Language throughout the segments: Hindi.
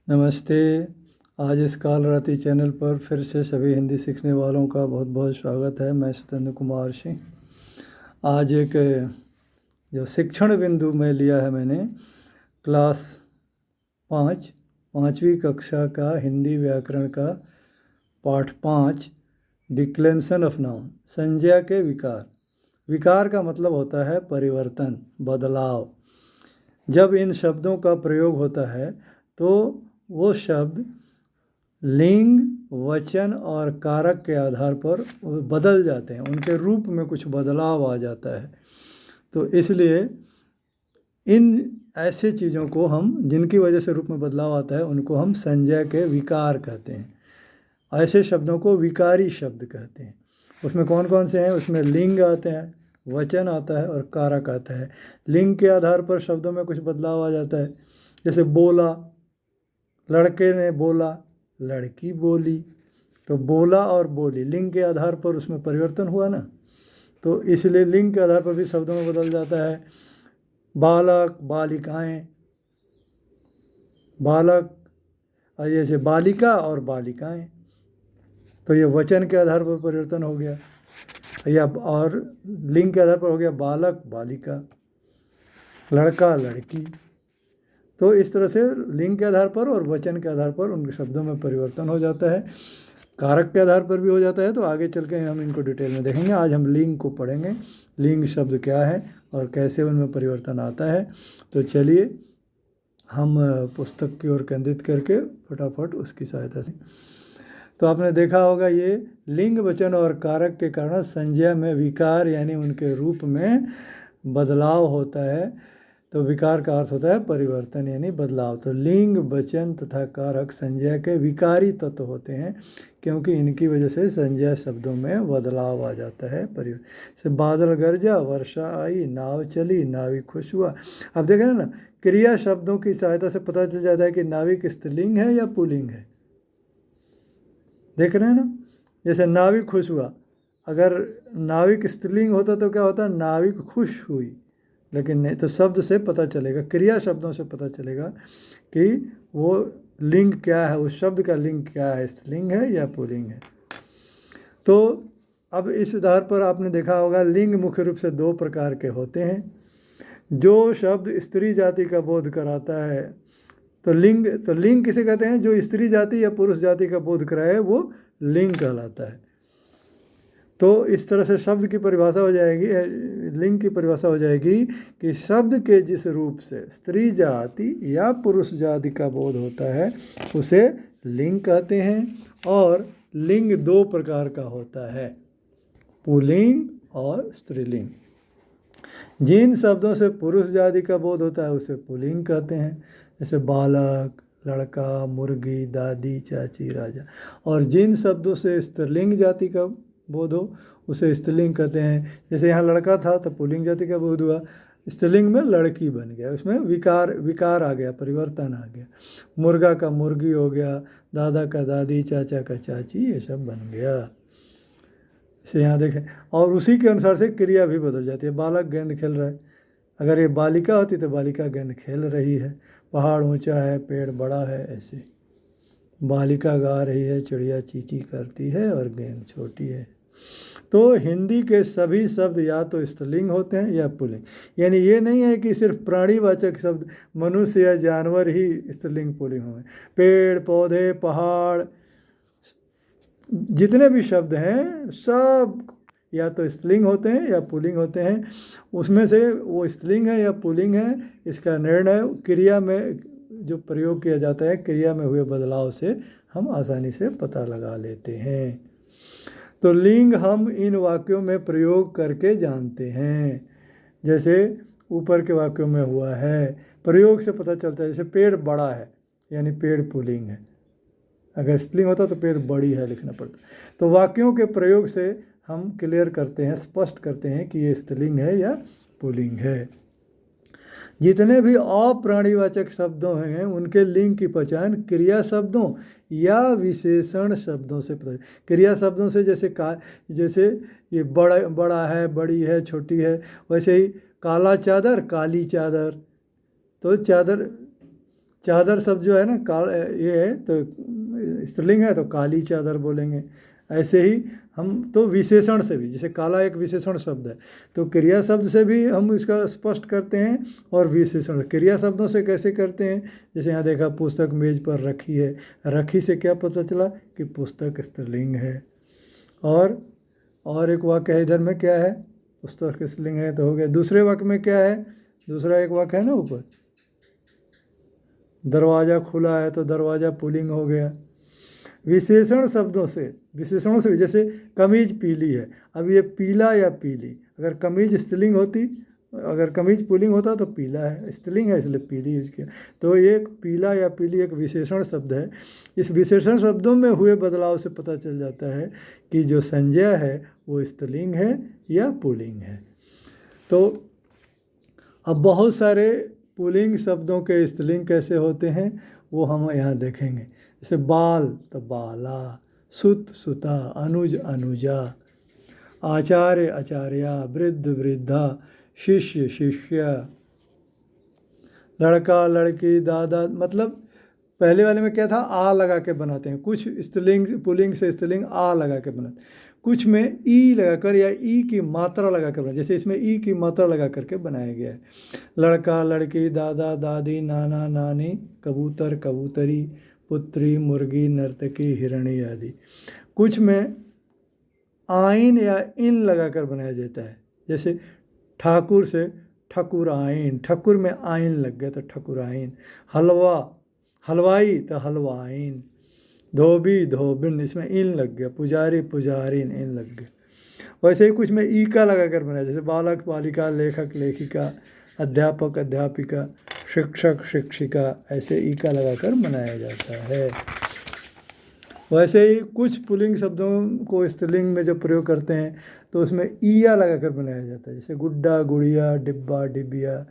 नमस्ते। आज इस काल रात्रि चैनल पर फिर से सभी हिंदी सीखने वालों का बहुत बहुत स्वागत है। मैं सत्येंद्र कुमार सिंह। आज एक जो शिक्षण बिंदु में लिया है मैंने क्लास 5वीं कक्षा का हिंदी व्याकरण का पाठ 5 डिक्लेंशन ऑफ नाउन, संज्ञा के विकार। विकार का मतलब होता है परिवर्तन, बदलाव। जब इन शब्दों का प्रयोग होता है तो वो शब्द लिंग, वचन और कारक के आधार पर बदल जाते हैं, उनके रूप में कुछ बदलाव आ जाता है। तो इसलिए इन ऐसे चीज़ों को हम, जिनकी वजह से रूप में बदलाव आता है, उनको हम संज्ञा के विकार कहते हैं। ऐसे शब्दों को विकारी शब्द कहते हैं। उसमें कौन कौन से हैं? उसमें लिंग आते हैं, वचन आता है और कारक आता है। लिंग के आधार पर शब्दों में कुछ बदलाव आ जाता है। जैसे बोला, लड़के ने बोला, लड़की बोली। तो बोला और बोली लिंग के आधार पर उसमें परिवर्तन हुआ ना, तो इसलिए लिंग के आधार पर भी शब्दों में बदल जाता है। बालक, बालिकाएं, बालक जैसे बालिका और बालिकाएं, तो ये वचन के आधार पर परिवर्तन हो गया। या और लिंग के आधार पर हो गया बालक, बालिका, लड़का, लड़की। तो इस तरह से लिंग के आधार पर और वचन के आधार पर उनके शब्दों में परिवर्तन हो जाता है। कारक के आधार पर भी हो जाता है। तो आगे चल के हम इनको डिटेल में देखेंगे। आज हम लिंग को पढ़ेंगे, लिंग शब्द क्या है और कैसे उनमें परिवर्तन आता है। तो चलिए हम पुस्तक की ओर केंद्रित करके फटाफट उसकी सहायता से। तो आपने देखा होगा ये लिंग, वचन और कारक के कारण संज्ञा में विकार यानी उनके रूप में बदलाव होता है। तो विकार का अर्थ होता है परिवर्तन यानी बदलाव। तो लिंग, वचन तथा कारक संज्ञा के विकारी तत्व होते हैं, क्योंकि इनकी वजह से संज्ञा शब्दों में बदलाव आ जाता है। से बादल गरजा, वर्षा आई, नाव चली, नाविक खुश हुआ। अब देखें ना, क्रिया शब्दों की सहायता से पता चल जाता है कि नाविक स्त्रीलिंग है या पुल्लिंग है। देख रहे हैं ना, जैसे नाविक खुश हुआ, अगर नाविक स्त्रीलिंग होता तो क्या होता? नाविक खुश हुई। लेकिन नहीं, तो शब्द से पता चलेगा, क्रिया शब्दों से पता चलेगा कि वो लिंग क्या है, उस शब्द का लिंग क्या है, स्त्रीलिंग है या पुल्लिंग है। तो अब इस आधार पर आपने देखा होगा लिंग मुख्य रूप से दो प्रकार के होते हैं। जो शब्द स्त्री जाति का बोध कराता है, तो लिंग किसे कहते हैं? जो स्त्री जाति या पुरुष जाति का बोध कराए वो लिंग कहलाता है। तो इस तरह से शब्द की परिभाषा हो जाएगी, लिंग की परिभाषा हो जाएगी कि शब्द के जिस रूप से स्त्री जाति या पुरुष जाति का बोध होता है उसे लिंग कहते हैं। और लिंग दो प्रकार का होता है, पुल्लिंग और स्त्रीलिंग। जिन शब्दों से पुरुष जाति का बोध होता है उसे पुल्लिंग कहते हैं, जैसे बालक, लड़का, मुर्गी, दादी, चाची, राजा। और जिन शब्दों से स्त्रीलिंग जाति का बोध हो उसे स्त्रीलिंग कहते हैं। जैसे यहाँ लड़का था तो पुल्लिंग जाति का बोध हुआ, स्त्रीलिंग में लड़की बन गया, उसमें विकार आ गया, परिवर्तन आ गया। मुर्गा का मुर्गी हो गया, दादा का दादी, चाचा का चाची, ये सब बन गया। इसे यहाँ देखें, और उसी के अनुसार से क्रिया भी बदल जाती है। बालक गेंद खेल रहा है, अगर ये बालिका होती तो बालिका गेंद खेल रही है। पहाड़ ऊंचा है, पेड़ बड़ा है, ऐसे। बालिका गा रही है, चिड़िया चींची करती है और गेंद छोटी है। तो हिंदी के सभी शब्द या तो स्त्रीलिंग होते हैं या पुल्लिंग। यानी ये नहीं है कि सिर्फ प्राणीवाचक शब्द मनुष्य या जानवर ही स्त्रीलिंग पुल्लिंग होंगे। पेड़, पौधे, पहाड़, जितने भी शब्द हैं सब या तो स्त्रीलिंग होते हैं या पुल्लिंग होते हैं। उसमें से वो स्त्रीलिंग है या पुल्लिंग है, इसका निर्णय क्रिया में जो प्रयोग किया जाता है, क्रिया में हुए बदलाव से हम आसानी से पता लगा लेते हैं। तो लिंग हम इन वाक्यों में प्रयोग करके जानते हैं, जैसे ऊपर के वाक्यों में हुआ है। प्रयोग से पता चलता है, जैसे पेड़ बड़ा है यानी पेड़ पुल्लिंग है, अगर स्त्रीलिंग होता तो पेड़ बड़ी है लिखना पड़ता। तो वाक्यों के प्रयोग से हम क्लियर करते हैं, स्पष्ट करते हैं कि ये स्त्रीलिंग है या पुल्लिंग है। जितने भी अप्राणीवाचक शब्दों हैं उनके लिंग की पहचान क्रिया शब्दों या विशेषण शब्दों से पता। क्रिया शब्दों से जैसे ये बड़ा है, बड़ी है, छोटी है, वैसे ही काला चादर, काली चादर। तो चादर, चादर शब्द जो है ना, ये है तो स्त्रीलिंग है तो काली चादर बोलेंगे। ऐसे ही हम तो विशेषण से भी, जैसे काला एक विशेषण शब्द है, तो क्रिया शब्द से भी हम इसका स्पष्ट करते हैं, और विशेषण क्रिया शब्दों से कैसे करते हैं, जैसे यहाँ देखा पुस्तक मेज पर रखी है, रखी से क्या पता चला कि पुस्तक स्त्रीलिंग है। और एक वाक्य है इधर में, क्या है, पुस्तक स्त्रीलिंग है तो हो गया। दूसरे वाक्य में क्या है, दूसरा एक वाक्य है ना ऊपर, दरवाज़ा खुला है तो दरवाज़ा पुल्लिंग हो गया। विशेषण शब्दों से, विशेषणों से भी, जैसे कमीज पीली है, अब ये पीला या पीली, अगर कमीज स्त्रीलिंग होती, अगर कमीज पुल्लिंग होता तो पीला है, स्त्रीलिंग है इसलिए पीली यूज किया। तो ये एक पीला या पीली एक विशेषण शब्द है। इस विशेषण शब्दों में हुए बदलाव से पता चल जाता है कि जो संज्ञा है वो स्त्रीलिंग है या पुल्लिंग है। तो अब बहुत सारे पुल्लिंग शब्दों के स्त्रीलिंग कैसे होते हैं वो हम यहाँ देखेंगे। जैसे बाल तो बाला, सुत सुता, अनुज अनुजा, आचार्य आचार्या, वृद्ध वृद्धा, शिष्य शिष्या, लड़का लड़की, दादा, मतलब पहले वाले में क्या था, आ लगा के बनाते हैं, कुछ स्त्रीलिंग पुल्लिंग से स्त्रीलिंग आ लगा के बनाते हैं, कुछ में ई लगाकर या ई की मात्रा लगा कर बनाया, जैसे इसमें ई की मात्रा लगा करके बनाया गया है। लड़का लड़की, दादा दादी, नाना नानी, कबूतर कबूतरी, पुत्री मुर्गी, नर्तकी हिरणी आदि। कुछ में आइन या इन लगाकर बनाया जाता है, जैसे ठाकुर से ठकुर आइन, ठकुर में आइन लग गया तो ठकुर आइन। हलवा हलवाई तो हलवाइन। धोबी धोबिन, इसमें इन लग गया। पुजारी पुजारिन, इन लग गया। वैसे ही कुछ में ई का लगा कर बनाया, जैसे बालक बालिका, लेखक लेखिका, अध्यापक अध्यापिका, शिक्षक शिक्षिका, ऐसे ई का लगाकर बनाया जाता है। वैसे ही कुछ पुल्लिंग शब्दों को स्त्रीलिंग में जब प्रयोग करते हैं तो उसमें ईया लगाकर बनाया जाता है, जैसे गुड्डा गुड़िया, डिब्बा डिबिया,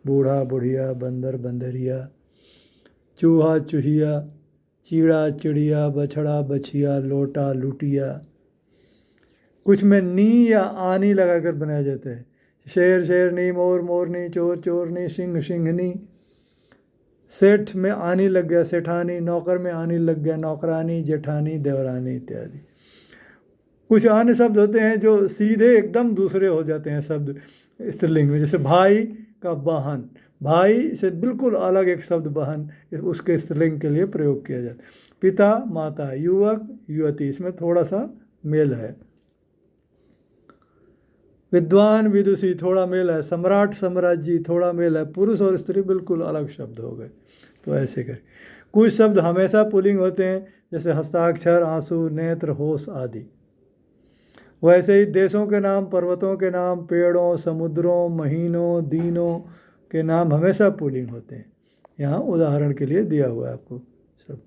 बूढ़ा बुढ़िया, बंदर बंदरिया, चूहा चूहिया, चीड़ा चिड़िया, बछड़ा बछिया, लोटा लुटिया। कुछ में नी या आनी लगाकर बनाया जाता है, शेर शेरनी, मोर मोरनी, चोर चोरनी, सिंह सिंहनी। सेठ में आनी लग गया सेठानी, नौकर में आनी लग गया नौकरानी, जेठानी, देवरानी इत्यादि। कुछ अन्य शब्द होते हैं जो सीधे एकदम दूसरे हो जाते हैं शब्द स्त्रीलिंग में, जैसे भाई का बहन, भाई से बिल्कुल अलग एक शब्द बहन, उसके स्त्रीलिंग के लिए प्रयोग किया जाता है। पिता माता, युवक युवती, इसमें थोड़ा सा मेल है। विद्वान विदुषी, थोड़ा मेल है। सम्राट सम्राज्ञी, थोड़ा मेल है। पुरुष और स्त्री बिल्कुल अलग शब्द हो गए। तो ऐसे कर कुछ शब्द हमेशा पुल्लिंग होते हैं, जैसे हस्ताक्षर, आंसू, नेत्र, होश आदि। वैसे ही देशों के नाम, पर्वतों के नाम, पेड़ों, समुद्रों, महीनों, दिनों के नाम हमेशा पुल्लिंग होते हैं। यहाँ उदाहरण के लिए दिया हुआ है आपको सब।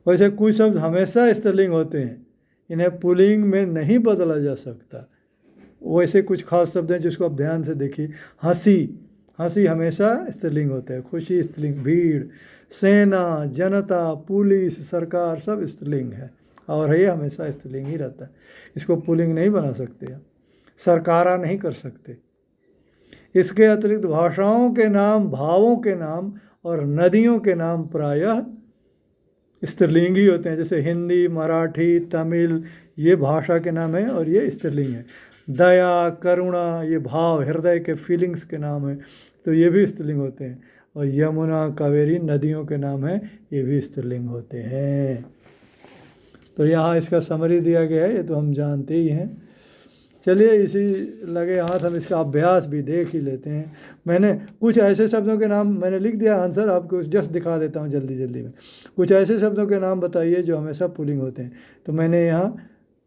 वैसे कुछ शब्द हमेशा स्त्रीलिंग होते हैं, इन्हें पुल्लिंग में नहीं बदला जा सकता। वैसे कुछ खास शब्द हैं जिसको आप ध्यान से देखिए। हंसी, हंसी हमेशा स्त्रीलिंग होता है। खुशी स्त्रीलिंग। भीड़, सेना, जनता, पुलिस, सरकार, सब स्त्रीलिंग है, और ये हमेशा स्त्रीलिंग ही रहता है। इसको पुल्लिंग नहीं बना सकते, सरकारा नहीं कर सकते। इसके अतिरिक्त भाषाओं के नाम, भावों के नाम और नदियों के नाम प्रायः स्त्रीलिंग ही होते हैं, जैसे हिंदी, मराठी, तमिल, ये भाषा के नाम है और ये स्त्रीलिंग है। दया, करुणा, ये भाव, हृदय के फीलिंग्स के नाम है, तो ये भी स्त्रीलिंग होते हैं। और यमुना, कावेरी नदियों के नाम हैं, ये भी स्त्रीलिंग होते हैं। तो यहाँ इसका समरी दिया गया है, ये तो हम जानते ही हैं। चलिए इसी लगे हाथ हम इसका अभ्यास भी देख ही लेते हैं। मैंने कुछ ऐसे शब्दों के नाम मैंने लिख दिया, आंसर आपको जस्ट दिखा देता हूँ जल्दी जल्दी में। कुछ ऐसे शब्दों के नाम बताइए जो हमेशा पुल्लिंग होते हैं। तो मैंने यहाँ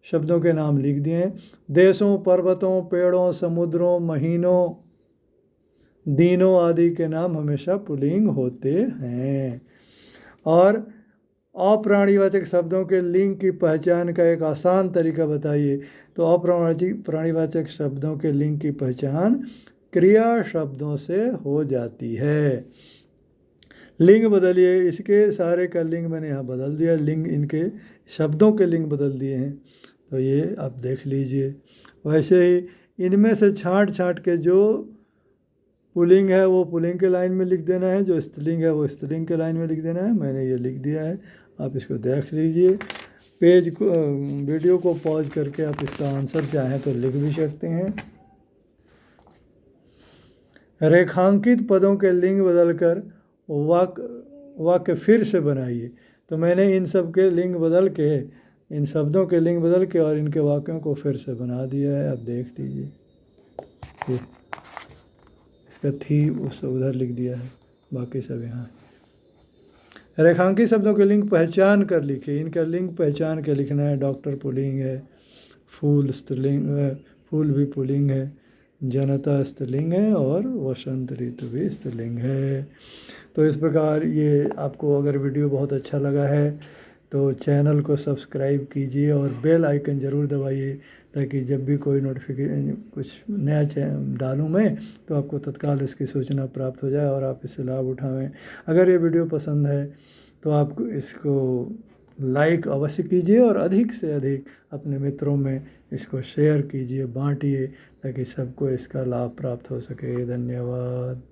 शब्दों के नाम लिख दिए हैं। देशों, पर्वतों, पेड़ों, समुद्रों, महीनों, दिनों आदि के नाम हमेशा पुल्लिंग होते हैं। और अप्राणीवाचक शब्दों के लिंग की पहचान का एक आसान तरीका बताइए। तो अप्राणीवाचक शब्दों के लिंग की पहचान क्रिया शब्दों से हो जाती है। लिंग बदलिए, इसके सारे का लिंग मैंने यहाँ बदल दिया, लिंग इनके शब्दों के लिंग बदल दिए हैं, तो ये आप देख लीजिए। वैसे ही इनमें से छांट छांट के जो पुल्लिंग है वो पुल्लिंग के लाइन में लिख देना है, जो स्त्रीलिंग है वो स्त्रीलिंग के लाइन में लिख देना है। मैंने ये लिख दिया है, आप इसको देख लीजिए। पेज को वीडियो को पॉज करके आप इसका आंसर चाहें तो लिख भी सकते हैं। रेखांकित पदों के लिंग बदलकर वाक्य फिर से बनाइए। तो मैंने इन सब के लिंग बदल के, इन शब्दों के लिंग बदल के और इनके वाक्यों को फिर से बना दिया है, आप देख लीजिए। इसका थी उस उधर लिख दिया है, बाकी सब यहाँ। रेखांकित शब्दों के लिंग पहचान कर लिखिए, इनका लिंग पहचान के लिखना है। डॉक्टर पुल्लिंग है, फूल स्त्रीलिंग, फूल भी पुल्लिंग है, जनता स्त्रीलिंग है और वसंत ऋतु भी स्त्रीलिंग है। तो इस प्रकार ये आपको अगर वीडियो बहुत अच्छा लगा है तो चैनल को सब्सक्राइब कीजिए और बेल आइकन ज़रूर दबाइए, ताकि जब भी कोई नोटिफिकेशन कुछ नया डालूँ मैं तो आपको तत्काल इसकी सूचना प्राप्त हो जाए और आप इससे लाभ उठाएं। अगर ये वीडियो पसंद है तो आप इसको लाइक अवश्य कीजिए और अधिक से अधिक अपने मित्रों में इसको शेयर कीजिए, बांटिए, ताकि सबको इसका लाभ प्राप्त हो सके। धन्यवाद।